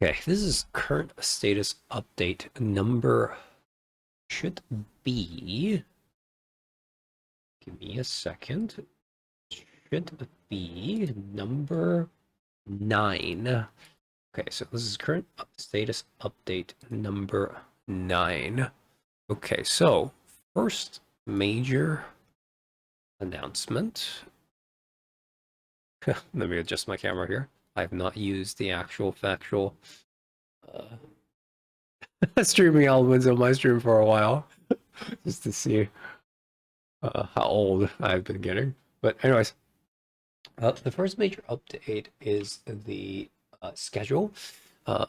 Okay, this is current status update number should be, give me a second, should be number 9. Okay, so this is current status update number 9. Okay, so first major announcement. Let me adjust my camera here. I have not used the actual factual streaming elements of my stream for a while, just to see how old I've been getting. But anyways, the first major update is the schedule. Uh,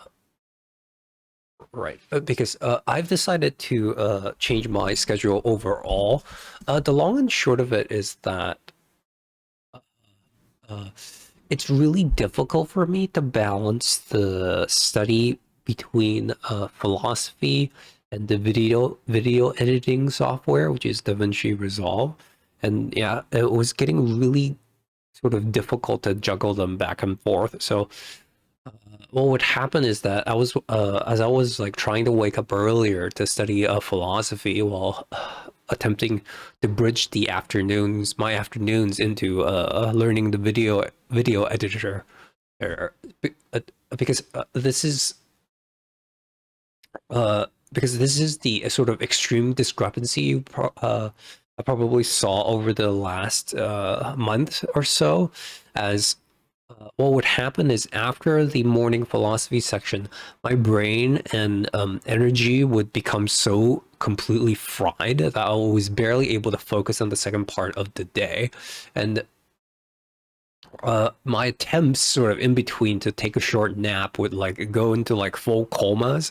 right, because I've decided to change my schedule overall. The long and short of it is that uh, it's really difficult for me to balance the study between philosophy and the video editing software, which is DaVinci Resolve. And yeah, it was getting really sort of difficult to juggle them back and forth. So what would happen is that as I was like trying to wake up earlier to study philosophy while attempting to bridge my afternoons into learning the video editor, er, uh, because because this is the sort of extreme discrepancy I probably saw over the last month or so, as what would happen is after the morning philosophy section, my brain and energy would become so completely fried that I was barely able to focus on the second part of the day. And my attempts sort of in between to take a short nap would like go into like full comas.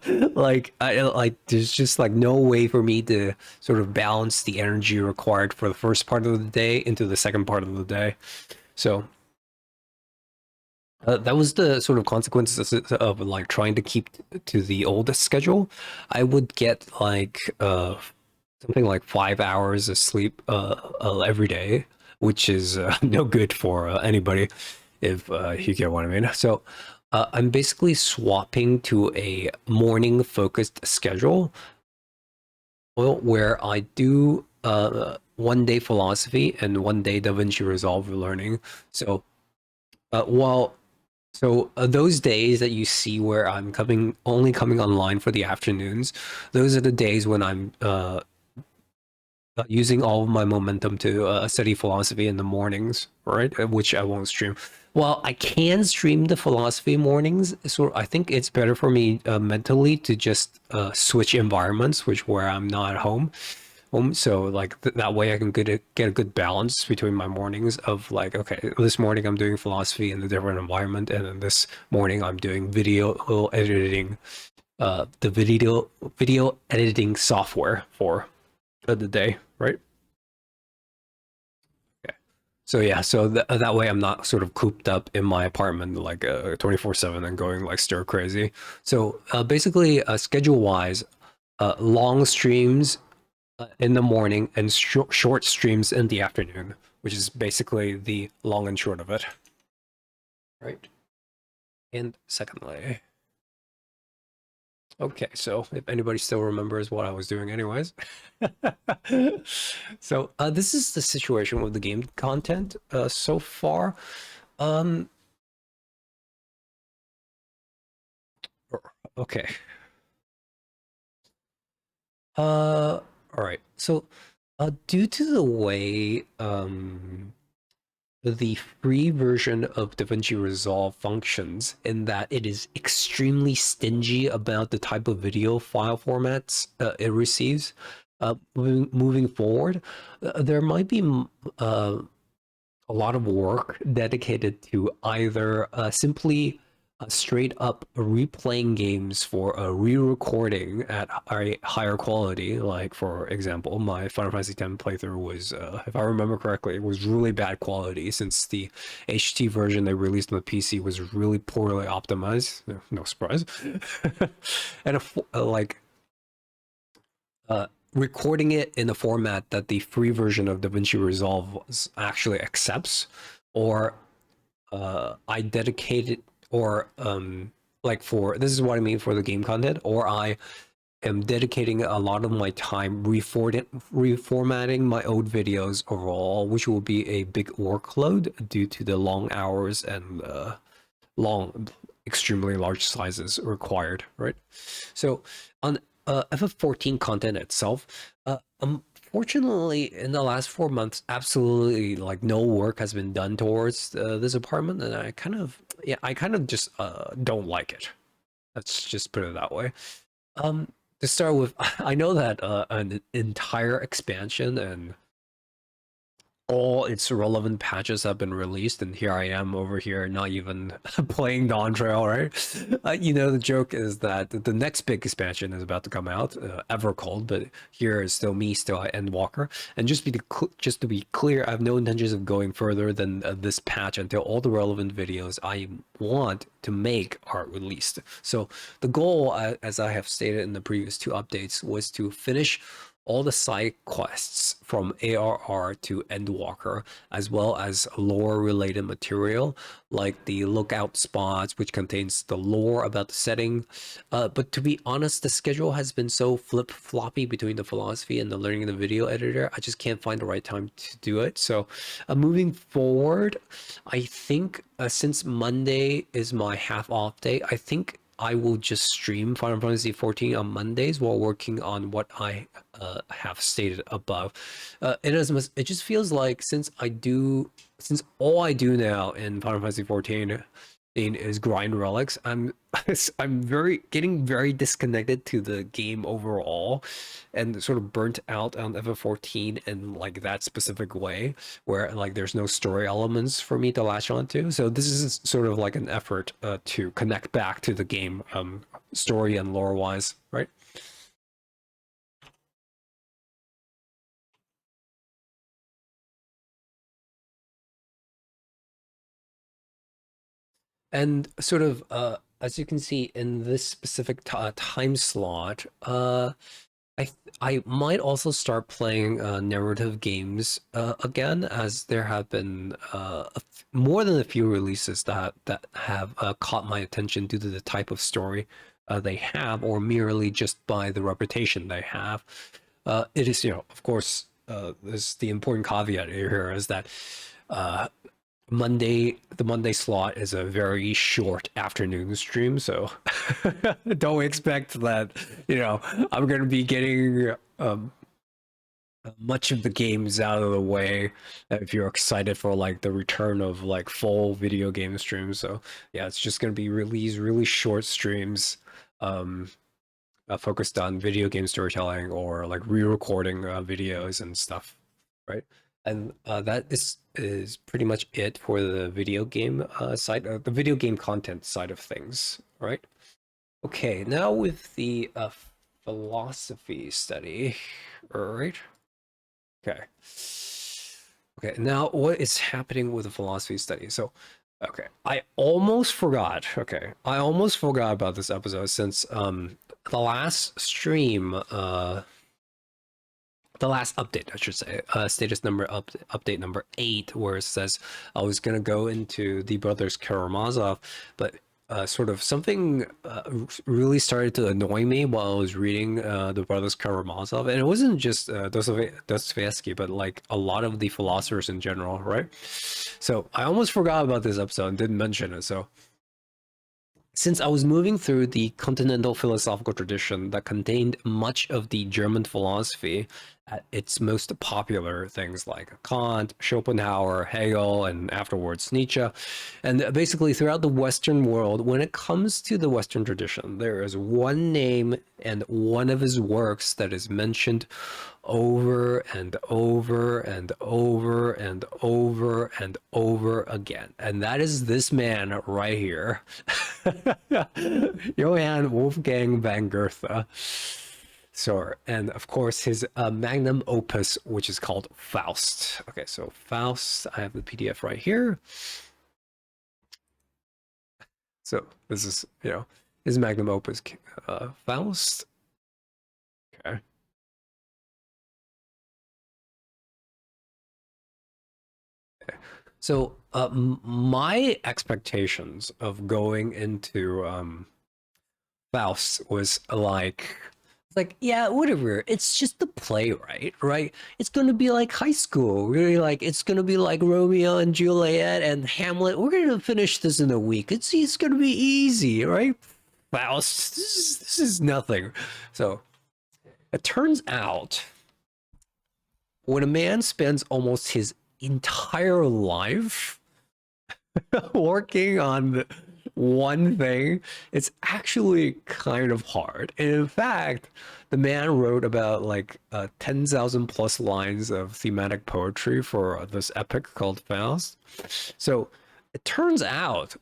There's just like no way for me to sort of balance the energy required for the first part of the day into the second part of the day. So that was the sort of consequences of like trying to keep to the old schedule. I would get like something like 5 hours of sleep every day, which is no good for anybody, if you get what I mean. So I'm basically swapping to a morning focused schedule, well, where I do 1 day philosophy and 1 day DaVinci Resolve learning. So while those days that you see where I'm only coming online for the afternoons, those are the days when I'm using all of my momentum to study philosophy in the mornings, right? Which I won't stream. Well, I can stream the philosophy mornings, so I think it's better for me mentally to just switch environments, where I'm not at home. So like that way I can get a good balance between my mornings of like, okay, this morning I'm doing philosophy in a different environment, and then this morning I'm doing video editing, the video editing software for the day, right? Okay. So yeah, so that way I'm not sort of cooped up in my apartment like 24/7 and going like stir crazy. So basically, schedule wise, long streams in the morning and short streams in the afternoon, which is basically the long and short of it. Right. And secondly, okay, so if anybody still remembers what I was doing anyways. So this is the situation with the game content so far. Um, okay. All right. So due to the way the free version of DaVinci Resolve functions, in that it is extremely stingy about the type of video file formats it receives. Moving forward, there might be a lot of work dedicated to either simply straight up replaying games for a re-recording at a higher quality. Like for example, my Final Fantasy X playthrough was, if I remember correctly, it was really bad quality since the HT version they released on the PC was really poorly optimized. No surprise. And like recording it in a format that the free version of DaVinci Resolve actually accepts, or I dedicated or like for this is what I mean for the game content, or I am dedicating a lot of my time reformatting my old videos overall, which will be a big workload due to the long hours and long, extremely large sizes required, right? So on FF14 content itself, unfortunately, in the last 4 months, absolutely like no work has been done towards this apartment, and I kind of, yeah, I kind of just don't like it. Let's just put it that way. Um, to start with, I know that an entire expansion and all its relevant patches have been released, and here I am over here not even playing Dawn Trail, right? You know, the joke is that the next big expansion is about to come out, Evercold, but here is still me, still Endwalker. And just to be clear, I have no intentions of going further than this patch until all the relevant videos I want to make are released. So the goal, as I have stated in the previous two updates, was to finish all the side quests from ARR to Endwalker, as well as lore related material like the lookout spots, which contains the lore about the setting. But to be honest, the schedule has been so flip floppy between the philosophy and the learning the video editor. I just can't find the right time to do it. So, moving forward, I think since Monday is my half off day, I think I will just stream Final Fantasy 14 on Mondays while working on what I have stated above. It just feels like since all I do now in Final Fantasy 14 is grind relics, I'm getting very disconnected to the game overall, and sort of burnt out on FF14 in like that specific way, where like there's no story elements for me to latch onto. So this is sort of like an effort to connect back to the game, story and lore wise, right? And sort of as you can see in this specific time slot, I I might also start playing narrative games again, as there have been more than a few releases that have caught my attention due to the type of story they have, or merely just by the reputation they have. It is, of course, there's the important caveat here is that uh, the Monday slot is a very short afternoon stream, so don't expect that, I'm gonna be getting much of the games out of the way if you're excited for like the return of like full video game streams. So yeah, it's just gonna be really short streams um focused on video game storytelling or like re-recording videos and stuff, right? And that is pretty much it for the video game side, the video game content side of things, right? Okay, now with the philosophy study, right? Okay. Okay, now what is happening with the philosophy study? So, okay, I almost forgot. Okay, I almost forgot about this episode since the last stream, the last update, I should say, status number update number 8, where it says I was gonna go into the Brothers Karamazov, but sort of something really started to annoy me while I was reading the Brothers Karamazov, and it wasn't just Dostoevsky, but like a lot of the philosophers in general, right? So I almost forgot about this episode and didn't mention it. So since I was moving through the continental philosophical tradition that contained much of the German philosophy at its most popular things like Kant, Schopenhauer, Hegel, and afterwards Nietzsche, and basically throughout the Western world, when it comes to the Western tradition, there is one name and one of his works that is mentioned over and over and over and over and over again. And that is this man right here, Johann Wolfgang von Goethe. So, and of course, his magnum opus, which is called Faust. Okay, so Faust, I have the PDF right here. So this is, his magnum opus, Faust. Okay. So, my expectations of going into Faust was like, yeah, whatever. It's just the play, right? It's gonna be like high school. Really, like it's gonna be like Romeo and Juliet and Hamlet. We're gonna finish this in a week. It's gonna be easy, right? Faust, this is nothing. So it turns out when a man spends almost his entire life working on one thing, it's actually kind of hard. And in fact, the man wrote about like 10,000 plus lines of thematic poetry for this epic called Faust. So it turns out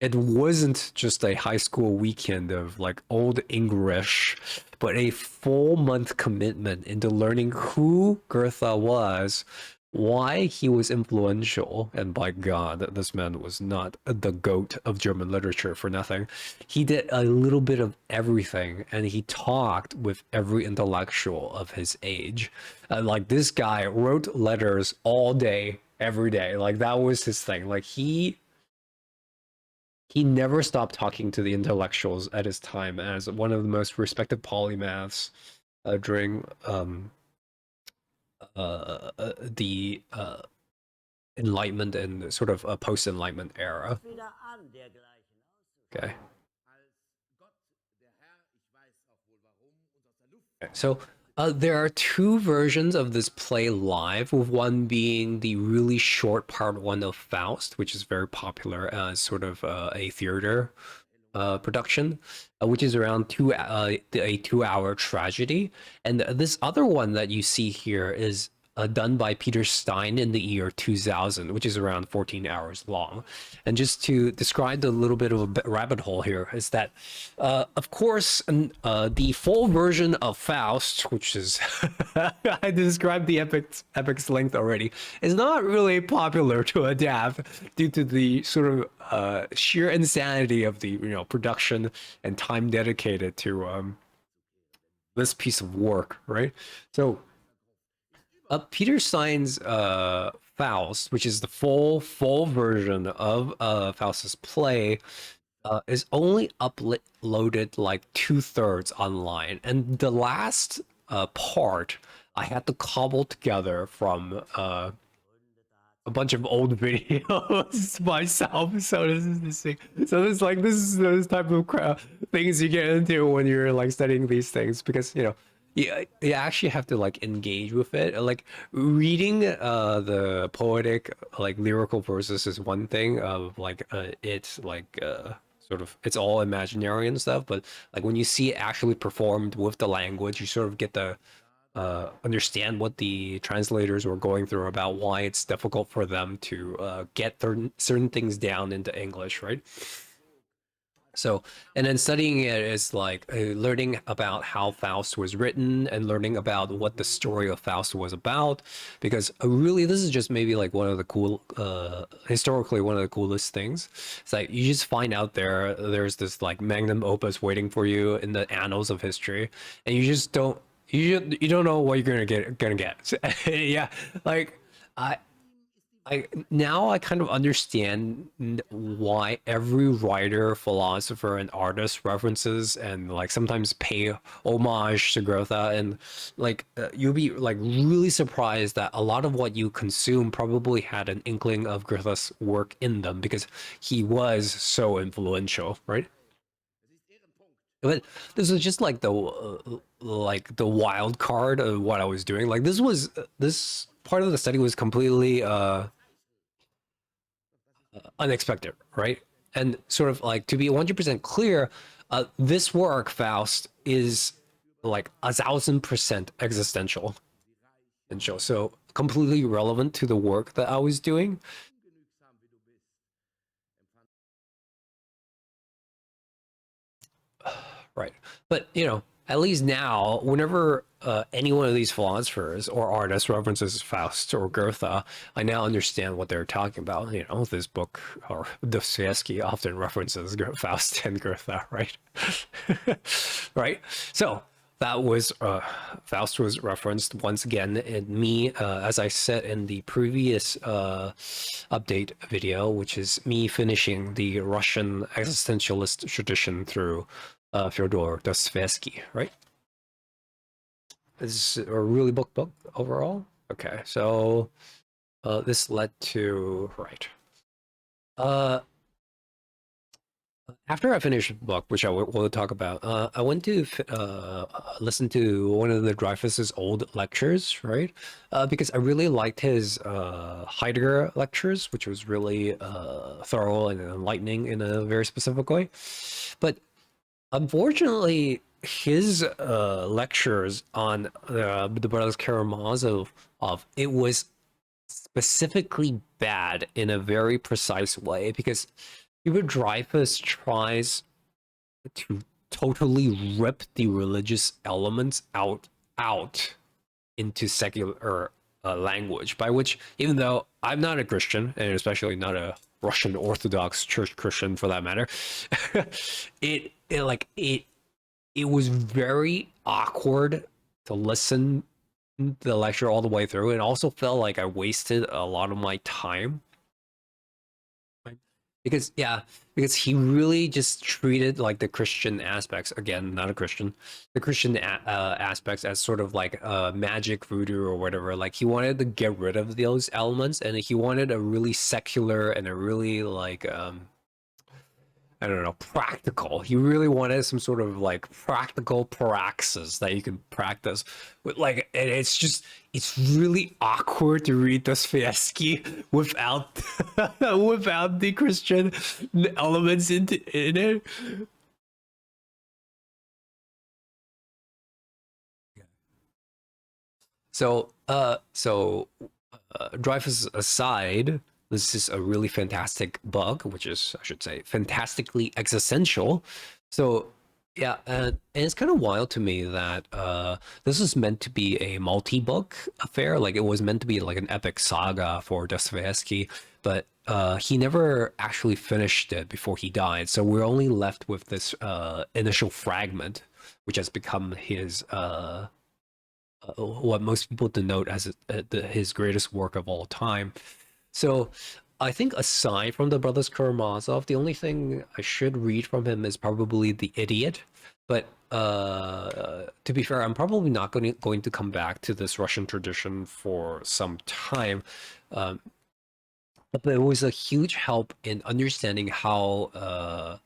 it wasn't just a high school weekend of like old English, but a full month commitment into learning who Goethe was, why he was influential, and by God, this man was not the goat of German literature for nothing. He did a little bit of everything, and he talked with every intellectual of his age. Like this guy wrote letters all day, every day. Like that was his thing. Like he never stopped talking to the intellectuals at his time as one of the most respected polymaths during the Enlightenment and sort of a post-Enlightenment era. Okay. So there are two versions of this play live, with one being the really short part one of Faust, which is very popular as sort of a theater production, which is around a 2 hour tragedy. And this other one that you see here is done by Peter Stein in the year 2000, which is around 14 hours long. And just to describe the little bit of a rabbit hole here is that, of course, the full version of Faust, which is I described the epic's length already, is not really popular to adapt due to the sort of sheer insanity of the production and time dedicated to this piece of work, right? So Peter Stein's Faust, which is the full version of Faust's play, is only uploaded like 2/3 online, and the last part I had to cobble together from a bunch of old videos myself. So this is the thing. So this is those type of things you get into when you're like studying these things, because you actually have to like engage with it. Like reading the poetic like lyrical verses is one thing of like it's like sort of it's all imaginary and stuff, but like when you see it actually performed with the language, you sort of get the understand what the translators were going through about why it's difficult for them to get certain things down into English, right? So, and then studying it is like learning about how Faust was written and learning about what the story of Faust was about. Because really, this is just maybe like one of the historically, one of the coolest things. It's like you just find out there's this like magnum opus waiting for you in the annals of history, and you just don't, you don't know what you're gonna get. Yeah, like I kind of understand why every writer, philosopher, and artist references and like sometimes pay homage to Goethe, and like you'll be like really surprised that a lot of what you consume probably had an inkling of Goethe's work in them because he was so influential, right? But this is just like the wild card of what I was doing. Like this part of the study was completely unexpected, right? And sort of like to be 100% clear, this work, Faust, is like 1,000% existential, and so completely relevant to the work that I was doing. Right. But, at least now, whenever any one of these philosophers or artists references Faust or Goethe, I now understand what they're talking about. This book or Dostoevsky often references Faust and Goethe, right? Right. So that was Faust was referenced once again in me, as I said in the previous update video, which is me finishing the Russian existentialist tradition through Fyodor Dostoevsky, right? This is a really book overall. Okay, so this led to right. Uh, After I finished the book, which will talk about, I went to listen to one of the Dreyfus's old lectures, right? Because I really liked his Heidegger lectures, which was really thorough and enlightening in a very specific way. But unfortunately, his lectures on the Brothers Karamazov, it was specifically bad in a very precise way because Hubert Dreyfus tries to totally rip the religious elements out into secular language, by which, even though I'm not a Christian, and especially not a Russian Orthodox Church Christian for that matter, it was very awkward to listen to the lecture all the way through. It also felt like I wasted a lot of my time because because he really just treated like the Christian aspects, again, not a Christian, the Christian aspects as sort of like magic, voodoo, or whatever. Like he wanted to get rid of those elements, and he wanted a really secular and a really like I don't know, practical. He really wanted some sort of like practical praxis that you can practice with, like, and it's really awkward to read Dostoevsky without without the Christian elements in it. So Dreyfus aside, this is a really fantastic book, which is, I should say, fantastically existential. So yeah, and it's kind of wild to me that this is meant to be a multi-book affair. Like it was meant to be like an epic saga for Dostoevsky, but he never actually finished it before he died. So we're only left with this initial fragment, which has become his what most people denote as his greatest work of all time. So I think aside from the Brothers Karamazov, the only thing I should read from him is probably The Idiot. But to be fair, I'm probably not going to come back to this Russian tradition for some time. Um, but it was a huge help in understanding how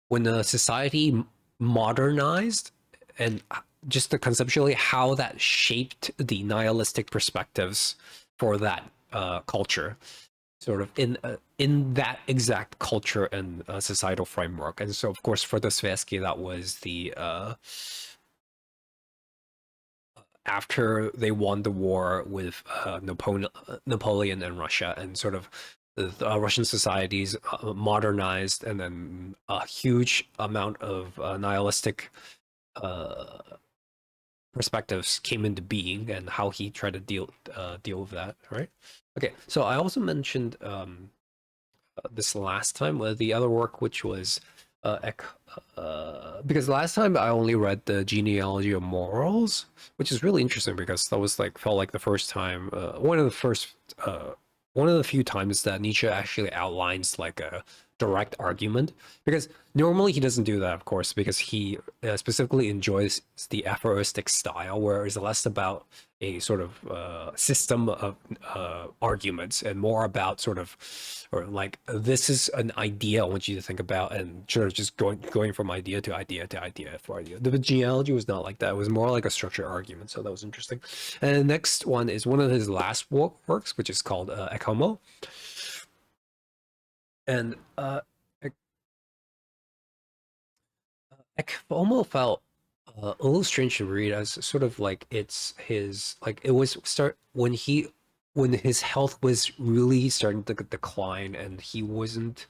when a society modernized and just the conceptually how that shaped the nihilistic perspectives for that culture, sort of in that exact culture and societal framework. And so, of course, for Dostoevsky, that was the after they won the war with Napoleon and Russia, and sort of the Russian societies modernized, and then a huge amount of nihilistic uh, perspectives came into being, and how he tried to deal with that. Right. Okay. So I also mentioned this last time with the other work, which was because last time I only read the Genealogy of Morals, which is really interesting because that was like felt like the first time, one of the few times that Nietzsche actually outlines like a direct argument. Because normally he doesn't do that, of course, because he specifically enjoys the aphoristic style, where it's less about a sort of system of arguments and more about sort of, or like, this is an idea I want you to think about, and sort of just going from idea to idea to idea for idea. The genealogy was not like that. It was more like a structured argument, so that was interesting. And the next one is one of his last works, which is called Ecce Homo. And Homo felt a little strange to read, as sort of like it's his, like it was start when his health was really starting to decline, and he wasn't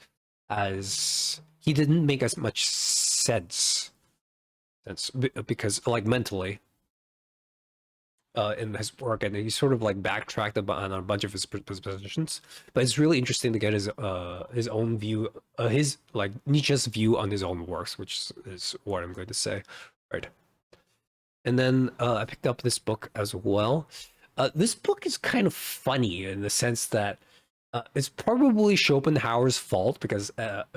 as he didn't make as much sense because like mentally in his work, and he sort of like backtracked on a bunch of his positions. But it's really interesting to get his own view, his like Nietzsche's view on his own works, which is what I'm going to say, right? And then I picked up this book as well. This book is kind of funny in the sense that It's probably Schopenhauer's fault because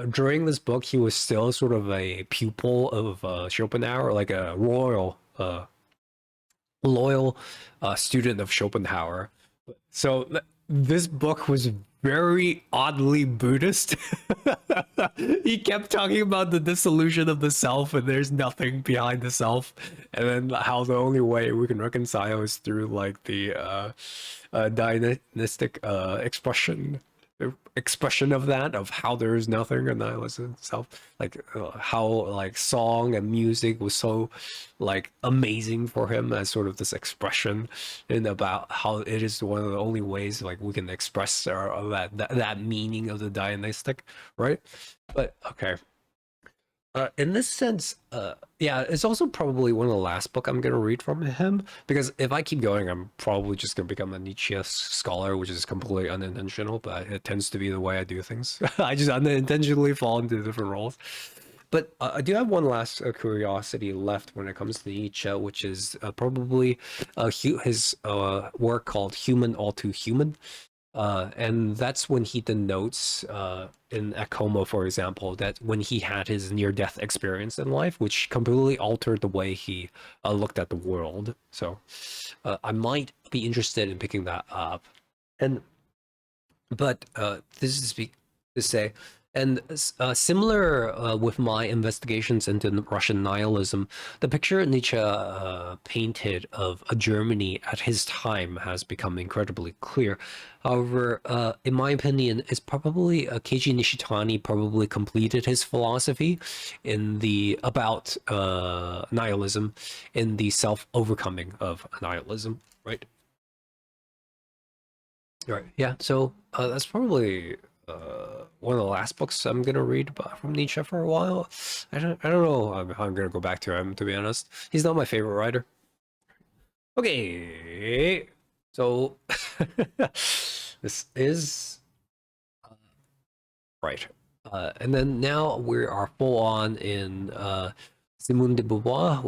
during this book he was still sort of a pupil of Schopenhauer, like a loyal student of Schopenhauer. So this book was very oddly Buddhist. He kept talking about the dissolution of the self and there's nothing behind the self, and then how the only way we can reconcile is through like the Dianistic expression of that, of how there is nothing and nihilism itself, like how like song and music was so like amazing for him as sort of this expression, and about how it is one of the only ways like we can express that meaning of the Dianistic, right? But okay, in this sense, yeah, it's also probably one of the last book I'm gonna read from him, because if I keep going, I'm probably just gonna become a Nietzsche scholar, which is completely unintentional, but it tends to be the way I do things. I just unintentionally fall into different roles. But I do have one last curiosity left when it comes to Nietzsche, which is probably his work called Human All Too Human. And that's when he denotes in Akoma, for example, that when he had his near-death experience in life, which completely altered the way he looked at the world. So I might be interested in picking that up. And but this is to say, and similar with my investigations into Russian nihilism, the picture Nietzsche painted of a Germany at his time has become incredibly clear. However, in my opinion, it's probably Keiji Nishitani probably completed his philosophy in the about nihilism, in the self-overcoming of nihilism, right? Right. Yeah. So that's probably one of the last books I'm gonna read from Nietzsche for a while. I don't know how I'm gonna go back to him, to be honest. He's not my favorite writer. Okay. So this is right. And then now we are full on in Simone de Beauvoir,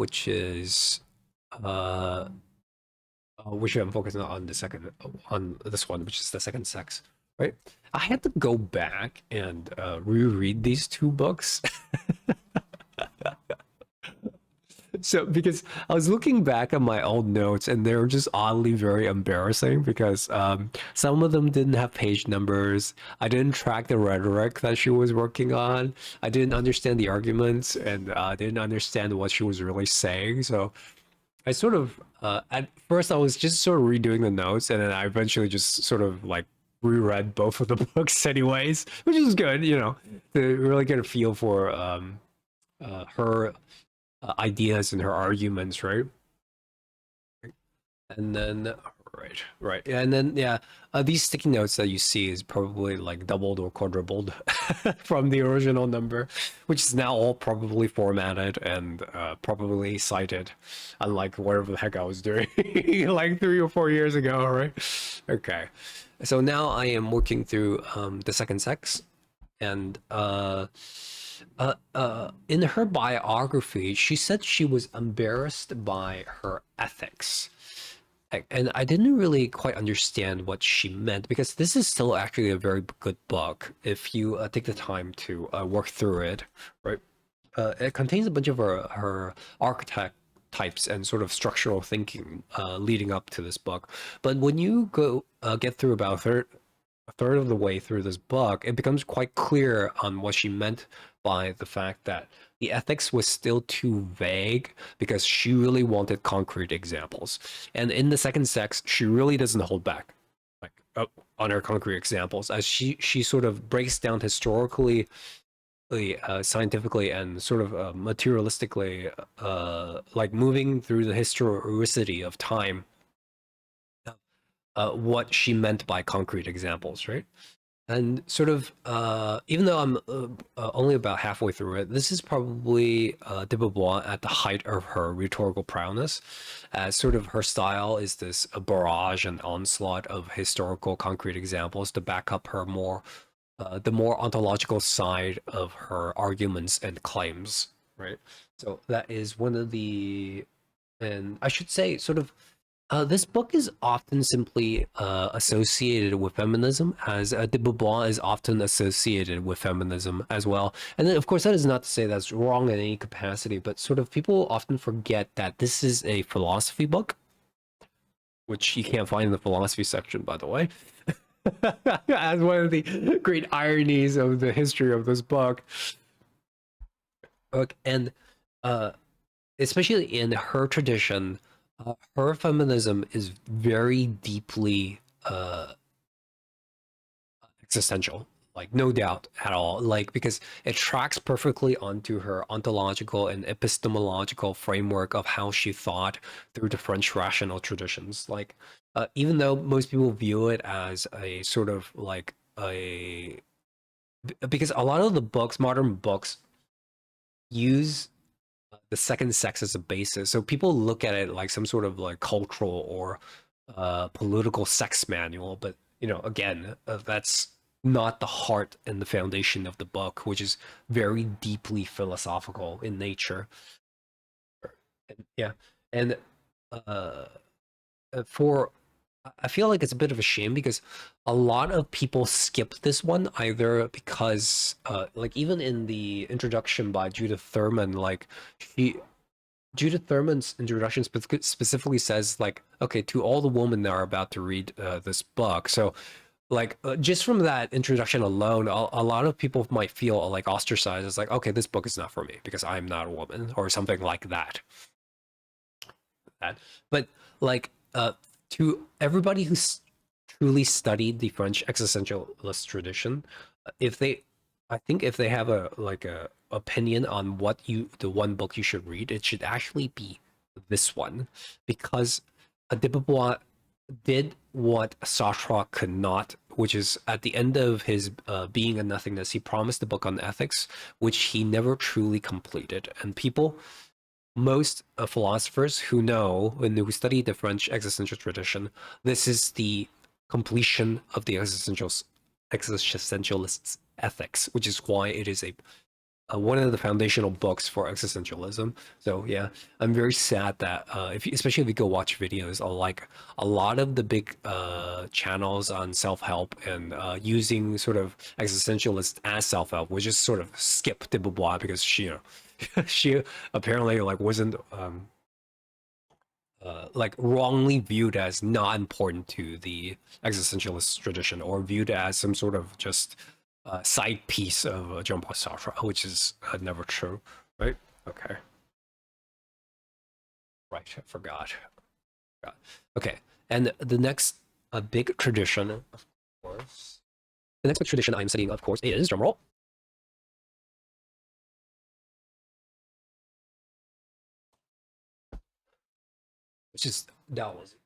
uh, which I'm focusing on the second on this one, which is the second sex, right? I had to go back and reread these two books. So because I was looking back at my old notes and they were just oddly very embarrassing, because some of them didn't have page numbers. I didn't track the rhetoric that she was working on. I didn't understand the arguments, and didn't understand what she was really saying. So I sort of at first I was just sort of redoing the notes, and then I eventually just sort of like reread both of the books anyways, which is good, you know, to really get a feel for her ideas and her arguments, right? And then right, yeah, and then yeah, these sticky notes that you see is probably like doubled or quadrupled from the original number, which is now all probably formatted and probably cited, unlike whatever the heck I was doing like 3 or 4 years ago, right? Okay, so now I am working through the second sex, and in her biography, she said she was embarrassed by her ethics. And I didn't really quite understand what she meant, because this is still actually a very good book if you take the time to work through it, right? It contains a bunch of her archetype types and sort of structural thinking leading up to this book. But when you go get through about a third of the way through this book, it becomes quite clear on what she meant by the fact that the ethics was still too vague, because she really wanted concrete examples. And in the second sex, she really doesn't hold back, like on her concrete examples, as she sort of breaks down historically, scientifically, and sort of materialistically, like moving through the historicity of time, what she meant by concrete examples, right? And sort of, even though I'm only about halfway through it, this is probably de Beauvoir at the height of her rhetorical prowess, as sort of her style is this a barrage and onslaught of historical concrete examples to back up her the more ontological side of her arguments and claims, right? So that is one of the, and I should say, sort of This book is often simply associated with feminism, as de Beauvoir is often associated with feminism as well. And then, of course, that is not to say that's wrong in any capacity, but sort of people often forget that this is a philosophy book, which you can't find in the philosophy section, by the way. As one of the great ironies of the history of this book. And uh, especially in her tradition, her feminism is very deeply existential, like no doubt at all, like because it tracks perfectly onto her ontological and epistemological framework of how she thought through the French rational traditions. Like, even though most people view it as a sort of like a because a lot of the books, modern books, use the second sex as a basis. So people look at it like some sort of like cultural or political sex manual. But you know, again, that's not the heart and the foundation of the book, which is very deeply philosophical in nature. And, yeah, and uh, for I feel like it's a bit of a shame because a lot of people skip this one either because like even in the introduction by Judith Thurman, like she Judith Thurman's introduction specifically says like, okay, to all the women that are about to read this book. So like just from that introduction alone, a lot of people might feel like ostracized. It's like, okay, this book is not for me because I'm not a woman or something like that. But like to everybody who's truly studied the French existentialist tradition, if they I think if they have a like a opinion on what the one book you should read, it should actually be this one, because de Beauvoir did what Sartre could not, which is at the end of his Being and Nothingness, he promised a book on ethics, which he never truly completed. And people, most philosophers who know and who study the French existential tradition, this is the completion of the existentialists' ethics, which is why it is a one of the foundational books for existentialism. So yeah, I'm very sad that especially if you go watch videos, like a lot of the big channels on self-help and using sort of existentialists as self-help, which just sort of skip de Beauvoir because she, you know, she apparently like wasn't like wrongly viewed as not important to the existentialist tradition or viewed as some sort of just side piece of Jean-Paul Sartre, which is never true, right? Okay, right. I forgot. Okay, and the next big tradition, of course, the next big tradition I'm studying, of course, is drumroll. Which is Taoism.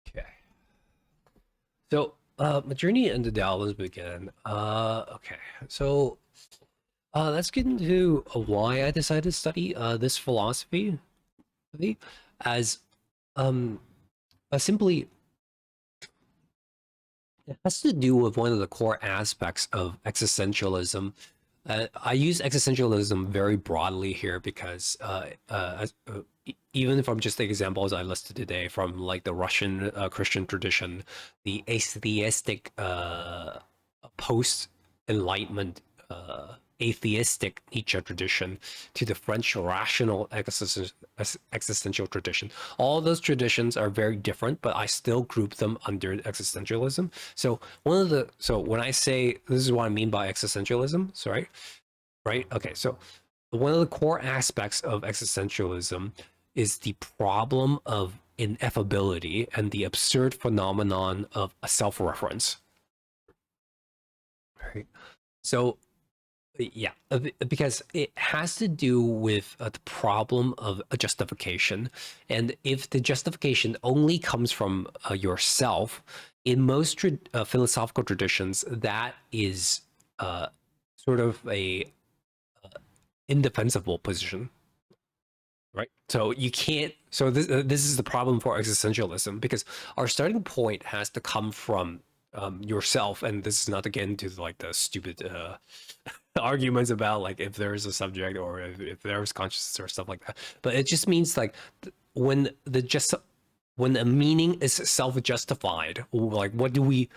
Okay. So, my journey into Taoism began. Okay. So, let's get into why I decided to study this philosophy, as um, simply it has to do with one of the core aspects of existentialism. I use existentialism very broadly here because even from just the examples I listed today, from like the Russian Christian tradition, the atheistic post Enlightenment atheistic Nietzsche tradition, to the French rational existential tradition. All those traditions are very different, but I still group them under existentialism. So when I say this is what I mean by existentialism, sorry, right? Okay, so one of the core aspects of existentialism is the problem of ineffability and the absurd phenomenon of a self-reference. Right. So yeah, because it has to do with the problem of a justification. And if the justification only comes from yourself, in most philosophical traditions, that is sort of a indefensible position, right? So you can't. So this is the problem for existentialism, because our starting point has to come from yourself, and this is not to get into like the stupid arguments about like if there's a subject or if there's consciousness or stuff like that. But it just means like when a meaning is self-justified, like what do we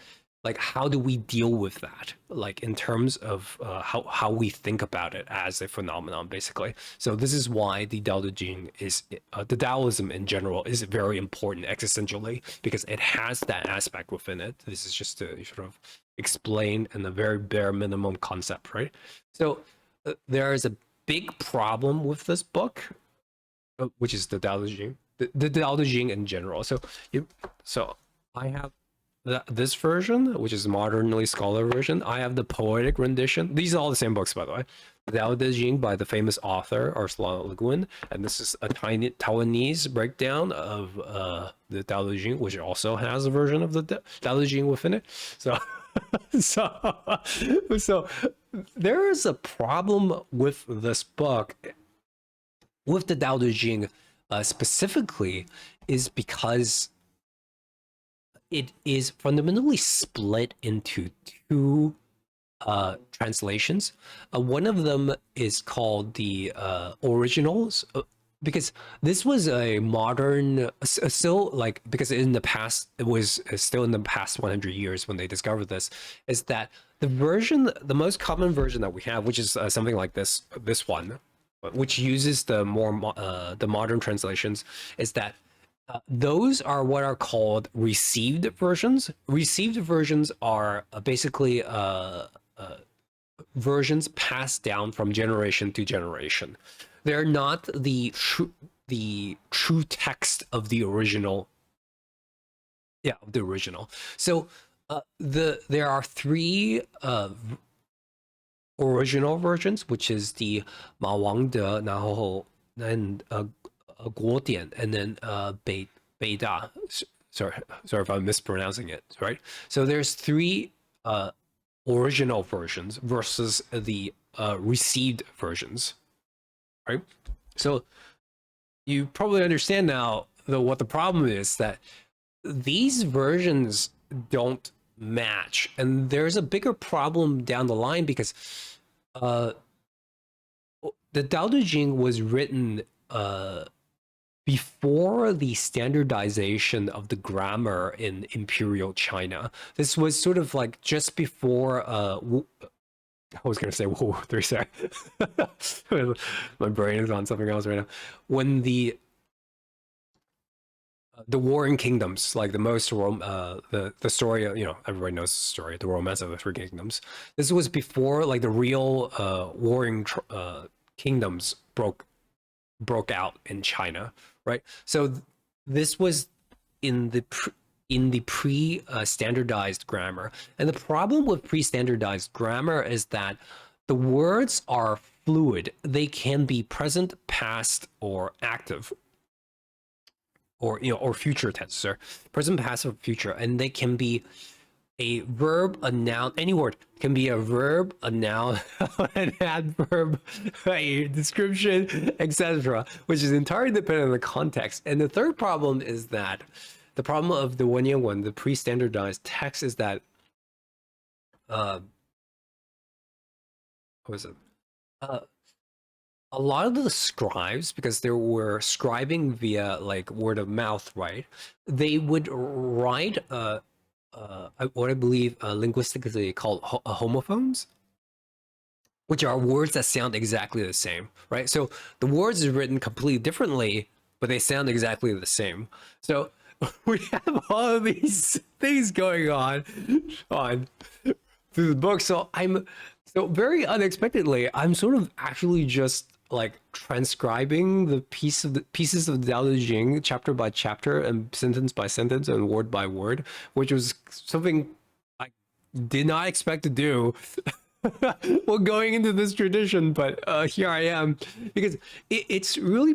like how do we deal with that, like in terms of how we think about it as a phenomenon, basically. So this is why the Tao Te Ching is the Taoism in general is very important existentially, because it has that aspect within it. This is just to sort of explain in a very bare minimum concept, right? So there is a big problem with this book, which is the Tao Te Ching, the Tao Te Ching in general. So I have this version, which is modernly scholar version. I have the poetic rendition. These are all the same books, by the way. The Tao Te Ching by the famous author Arslan Liguin, and this is a tiny Taiwanese breakdown of the Tao Te Ching, which also has a version of the Tao Te Ching within it. So, so, so there is a problem with this book, with the Tao Te Ching specifically, is because it is fundamentally split into two translations. One of them is called the originals, because this was a modern, still like, because in the past, it was still in the past 100 years when they discovered this, is that the version, the most common version that we have, which is something like this one, which uses the more the modern translations, is that those are what are called received versions. Received versions are basically versions passed down from generation to generation. They're not the true text of the original. Yeah, the original. So there are three original versions, which is the Ma Wang De, 然后 and Guo Dian, and then Bei Da. Sorry if I'm mispronouncing it, right? So there's three original versions versus the received versions, right? So you probably understand now what the problem is, that these versions don't match, and there's a bigger problem down the line, because the Tao Te Ching was written before the standardization of the grammar in imperial China. This was sort of like just before I was going to say World War III, sorry. My brain is on something else right now. When the Warring Kingdoms, like the story, you know, everybody knows the story, the Romance of the Three Kingdoms. This was before like the real warring kingdoms broke out in China, right? So this was in the pre-standardized grammar. And the problem with pre-standardized grammar is that the words are fluid. They can be present, past, or active, or or future tense, or present, passive, future, and they can be a verb, a noun. Any word can be a verb, a noun, an adverb, a description, etc., which is entirely dependent on the context. And the third problem is that the problem of the Wenyan one, the pre-standardized text, is that what was it? A lot of the scribes, because they were scribing via like word of mouth, right? They would write what I believe linguistically called homophones, which are words that sound exactly the same, right? So the words are written completely differently, but they sound exactly the same. So we have all of these things going on through the book. So very unexpectedly, I'm sort of actually just like transcribing the pieces of the Tao Te Ching chapter by chapter and sentence by sentence and word by word, which was something I did not expect to do well going into this tradition, but here I am, because it's really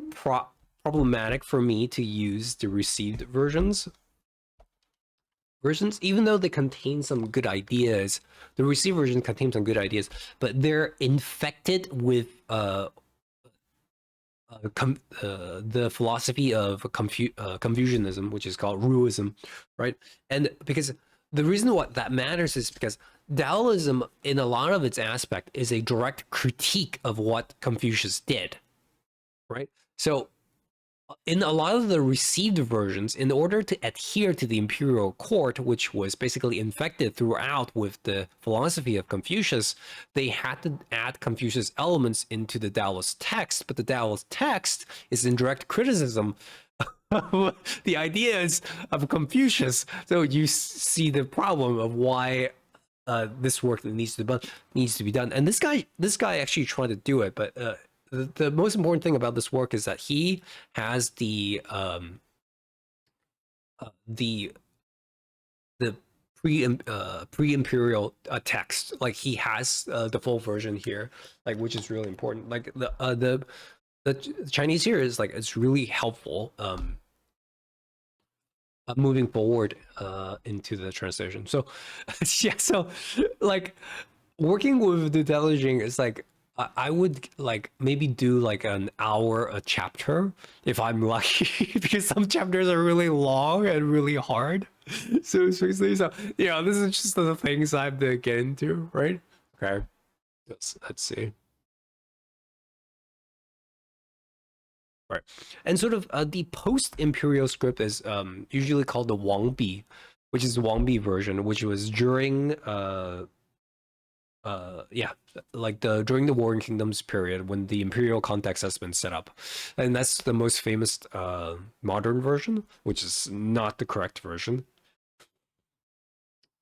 problematic for me to use the received versions, even though they contain some good ideas. The received version contains some good ideas, but they're infected with the philosophy of Confucianism, which is called Ruism, right? And because the reason why that matters is because Taoism, in a lot of its aspect, is a direct critique of what Confucius did, right? So in a lot of the received versions, in order to adhere to the imperial court, which was basically infected throughout with the philosophy of Confucius, they had to add Confucius elements into the Taoist text, but the Taoist text is in direct criticism of the ideas of Confucius. So you see the problem of why this work needs to be done. And this guy actually tried to do it, but the most important thing about this work is that he has the the pre imperial text. Like he has the full version here, like which is really important. Like the Chinese here is like it's really helpful moving forward into the translation. So yeah, so like working with the Delusion is like I would like maybe do like an hour a chapter if I'm lucky because some chapters are really long and really hard. So seriously, so yeah, this is just the things I have to get into, right? Okay, let's see. Right. And sort of the post-imperial script is usually called the Wangbi, which is the Wangbi version, which was during yeah, like the during the Warring Kingdoms period when the imperial context has been set up. And that's the most famous modern version, which is not the correct version.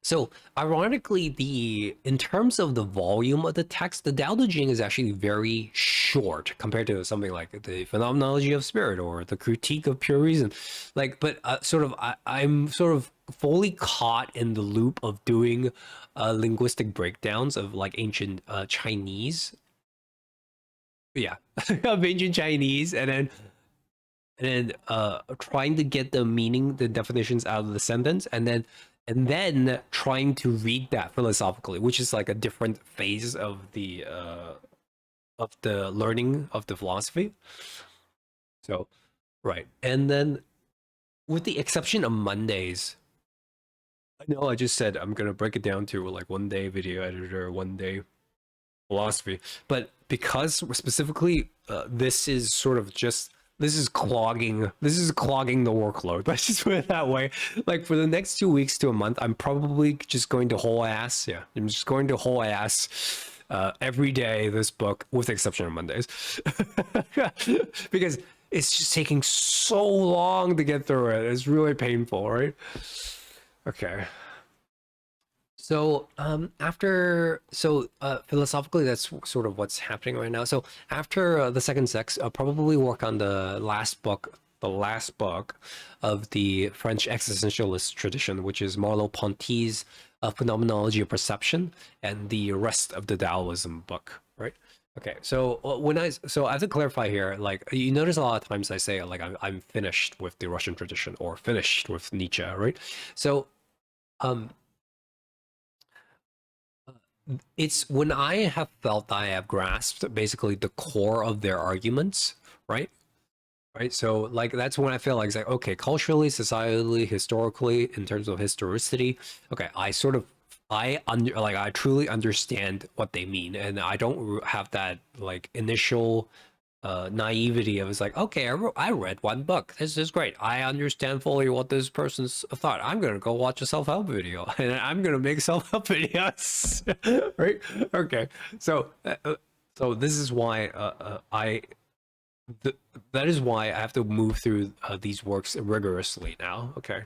So, ironically, the in terms of the volume of the text, the Tao Te Ching is actually very short compared to something like the Phenomenology of Spirit or the Critique of Pure Reason. Like, but sort of, I'm sort of fully caught in the loop of doing linguistic breakdowns of like ancient Chinese, yeah, of ancient Chinese, and then trying to get the meaning, the definitions out of the sentence, and then trying to read that philosophically, which is like a different phase of the learning of the philosophy. So right, and then with the exception of Mondays, I know I just said I'm gonna break it down to like 1 day video editor, 1 day philosophy, but because specifically this is sort of just this is clogging the workload. Let's just put it that way. Like for the next 2 weeks to a month, I'm probably just going to whole ass. Yeah, I'm just going to whole ass every day this book, with the exception of Mondays, because it's just taking so long to get through it. It's really painful, right? Okay. So philosophically that's sort of what's happening right now. So after the second sex, I'll probably work on the last book of the French existentialist tradition, which is Merleau-Ponty's Phenomenology of Perception, and the rest of the Taoism book, right? Okay, so I have to clarify here. Like you notice a lot of times I say like I'm finished with the Russian tradition or finished with Nietzsche, right? So um it's when I have felt I have grasped basically the core of their arguments, right? Right. So like that's when I feel like it's like, okay, culturally, societally, historically, in terms of historicity, okay, I truly understand what they mean, and I don't have that like initial naivety of it's like, okay, I read one book. This is great. I understand fully what this person's thought. I'm gonna go watch a self-help video, and I'm gonna make self-help videos, right? Okay, so so this is why th- that is why I have to move through these works rigorously now. Okay.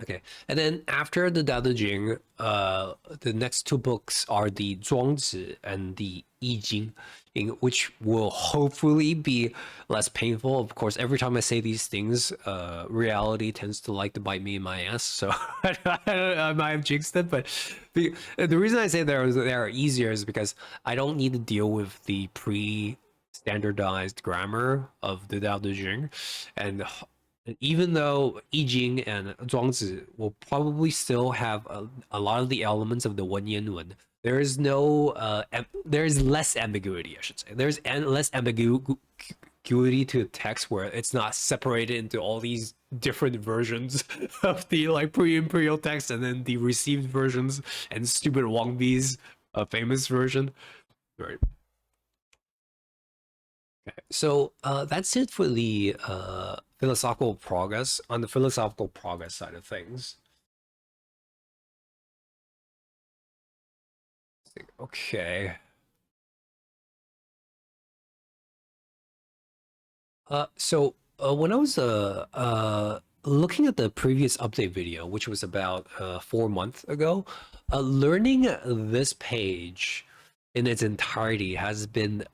Okay, and then after the Tao Te Ching, the next two books are the Zhuangzi and the I Ching, which will hopefully be less painful. Of course, every time I say these things, reality tends to like to bite me in my ass. So I might have jinxed it, but the reason I say they are easier is because I don't need to deal with the pre-standardized grammar of the Tao Te Ching, and even though I Ching and Zhuangzi will probably still have a lot of the elements of the Wenyan Wen, there is no there is less ambiguity, I should say. There's less ambiguity to the text where it's not separated into all these different versions of the like pre-imperial text and then the received versions and stupid Wang Bi's famous version. Right. So that's it for the philosophical progress. On the philosophical progress side of things, okay. When I was looking at the previous update video, which was about 4 months ago, learning this page in its entirety has been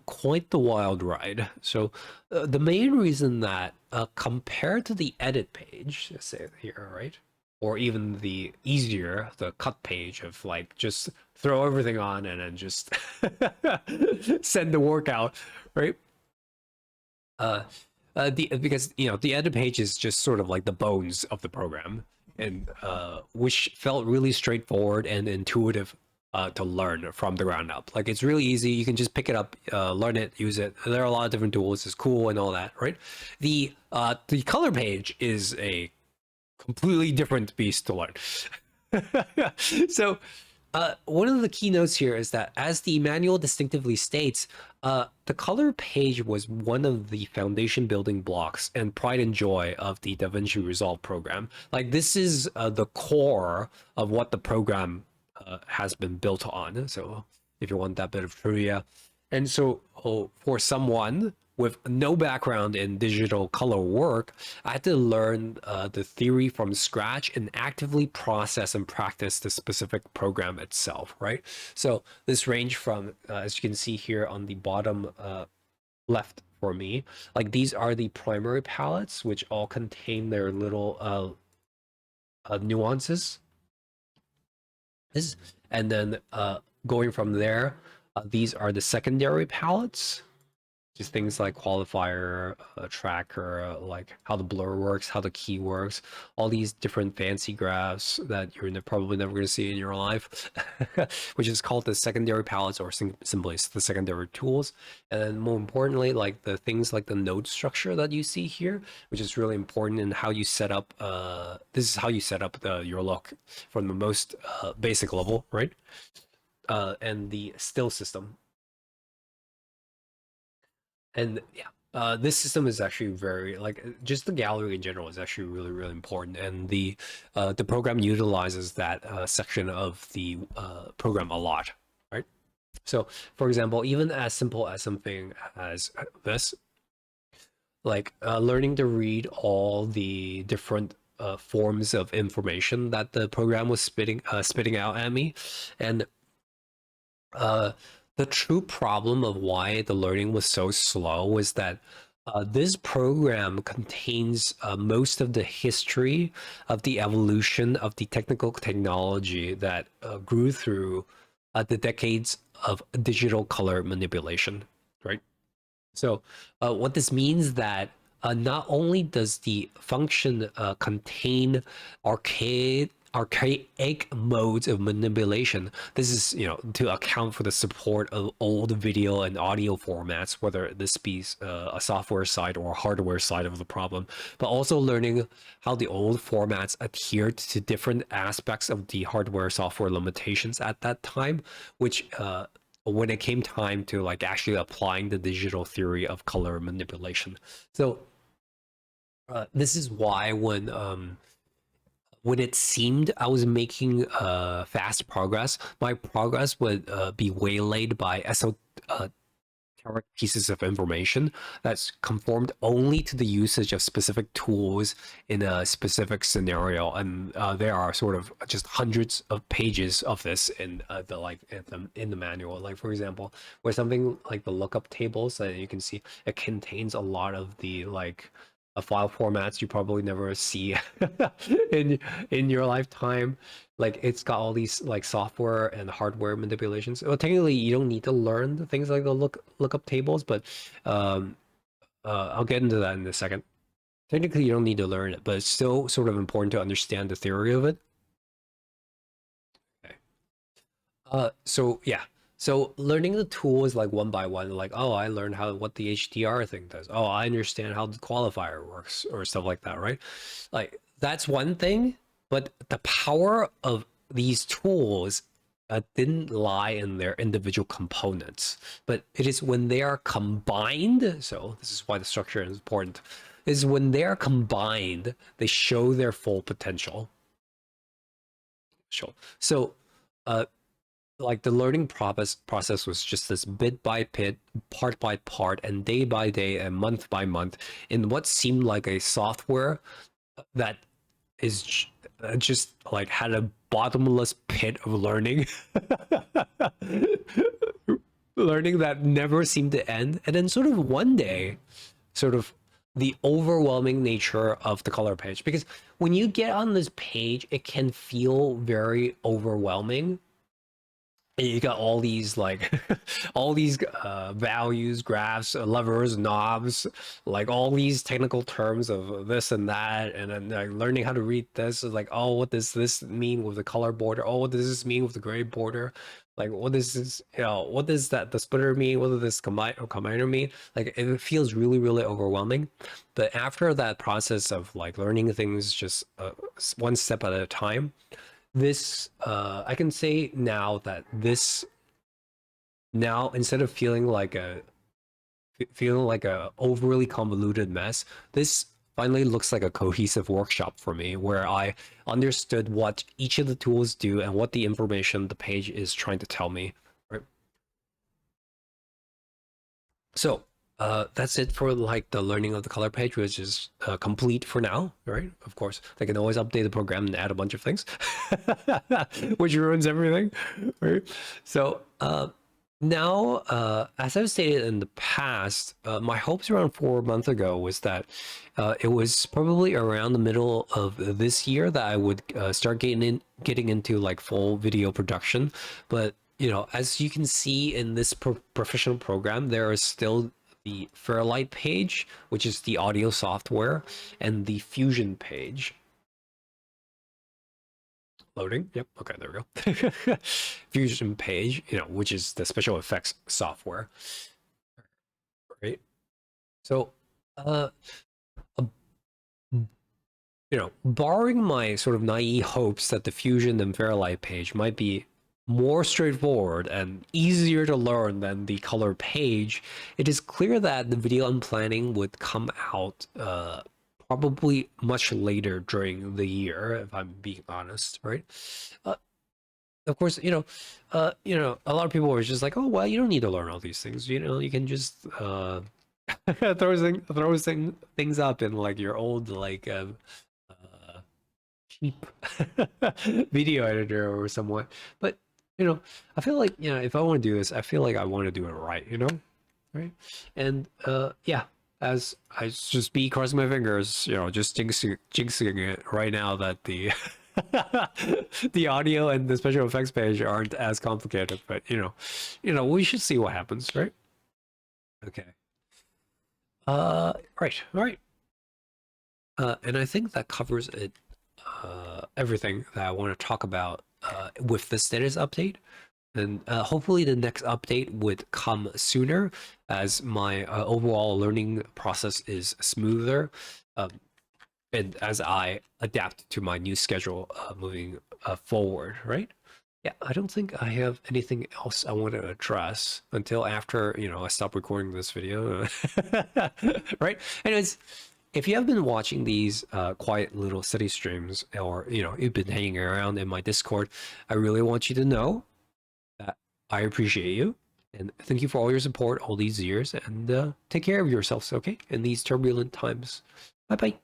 quite the wild ride. So the main reason that compared to the edit page, let's say here, right? Or even the easier, the cut page of like just throw everything on and then just send the workout, right? uh the because the edit page is just sort of like the bones of the program, and which felt really straightforward and intuitive to learn from the ground up. Like it's really easy, you can just pick it up, learn it, use it. There are a lot of different tools, it's cool and all that, right? The color page is a completely different beast to learn. So, one of the keynotes here is that, as the manual distinctively states, the color page was one of the foundation building blocks and pride and joy of the DaVinci Resolve program. Like, this is the core of what the program has been built on. So, if you want that bit of trivia. And so, for someone with no background in digital color work, I had to learn the theory from scratch and actively process and practice the specific program itself, right? So this range from, as you can see here on the bottom left for me, like these are the primary palettes, which all contain their little nuances. And then going from there, these are the secondary palettes, just things like qualifier, tracker, like how the blur works, how the key works, all these different fancy graphs that you're probably never going to see in your life, which is called the secondary palettes, or simply the secondary tools. And then more importantly, like the things like the node structure that you see here, which is really important in how you set up, this is how you set up your look from the most basic level, right? And the still system. And yeah, this system is actually very, like, just the gallery in general is actually really, really important, and the program utilizes that section of the program a lot, right? So for example, even as simple as something as this, like learning to read all the different forms of information that the program was spitting out at me. And uh, the true problem of why the learning was so slow was that this program contains most of the history of the evolution of the technical technology that grew through the decades of digital color manipulation, right? So, what this means that not only does the function contain archaic modes of manipulation. This is, to account for the support of old video and audio formats, whether this be a software side or a hardware side of the problem, but also learning how the old formats adhered to different aspects of the hardware software limitations at that time, which when it came time to like actually applying the digital theory of color manipulation. So this is why when it seemed I was making fast progress, my progress would be waylaid by esoteric pieces of information that's conformed only to the usage of specific tools in a specific scenario. And there are sort of just hundreds of pages of this in the manual. Like for example, where something like the lookup tables, you can see it contains a lot of the file formats you probably never see in in your lifetime. Like it's got all these like software and hardware manipulations. Well, technically you don't need to learn the things like the lookup tables, but um I'll get into that in a second. Technically you don't need to learn it, but it's still sort of important to understand the theory of it. Okay. So yeah, so learning the tools like one by one, like, oh, I learned what the HDR thing does, oh, I understand how the qualifier works or stuff like that, right? Like that's one thing, but the power of these tools didn't lie in their individual components, but it is when they are combined. So this is why the structure is important. Is when they are combined, they show their full potential. Sure. So, like the learning process was just this bit by bit, part by part, and day by day, and month by month, in what seemed like a software that is just like had a bottomless pit of learning. Learning that never seemed to end. And then sort of one day, sort of the overwhelming nature of the color page, because when you get on this page, it can feel very overwhelming. And you got all these like all these values, graphs, levers, knobs, like all these technical terms of this and that, and then like learning how to read this is like, oh, what does this mean with the color border? Oh, what does this mean with the gray border? Like, what does this, what does that the splitter mean? What does this combiner mean? Like, it feels really, really overwhelming. But after that process of like learning things just one step at a time, this I can say now that this now, instead of feeling like a overly convoluted mess, this finally looks like a cohesive workshop for me, where I understood what each of the tools do and what the information the page is trying to tell me, right? So that's it for like the learning of the color page, which is complete for now, right? Of course, they can always update the program and add a bunch of things, which ruins everything, right? So now, as I've stated in the past, my hopes around 4 months ago was that it was probably around the middle of this year that I would start getting into like full video production. But as you can see in this professional program, there is still the Fairlight page, which is the audio software, and the Fusion page. Loading. Yep. Okay, there we go. Fusion page, which is the special effects software. Right. So, barring my sort of naive hopes that the Fusion and Fairlight page might be more straightforward and easier to learn than the color page, it is clear that the video I'm planning would come out probably much later during the year, if I'm being honest, right? Of course, a lot of people were just like, oh, well, you don't need to learn all these things. You can just throw things up in like your old like cheap video editor or somewhat. But I feel like if I want to do this, I feel like I want to do it right, right? And yeah, as I just be crossing my fingers, just jinxing it right now that the the audio and the special effects page aren't as complicated, but we should see what happens, right? Okay. Right, all right. And I think that covers it, everything that I want to talk about with the status update. And hopefully the next update would come sooner, as my overall learning process is smoother, and as I adapt to my new schedule moving forward, right? Yeah, I don't think I have anything else I want to address until after, I stop recording this video. Right? Anyways, if you have been watching these quiet little study streams, or, you've been hanging around in my Discord, I really want you to know that I appreciate you. And thank you for all your support all these years. And take care of yourselves, okay? In these turbulent times. Bye-bye.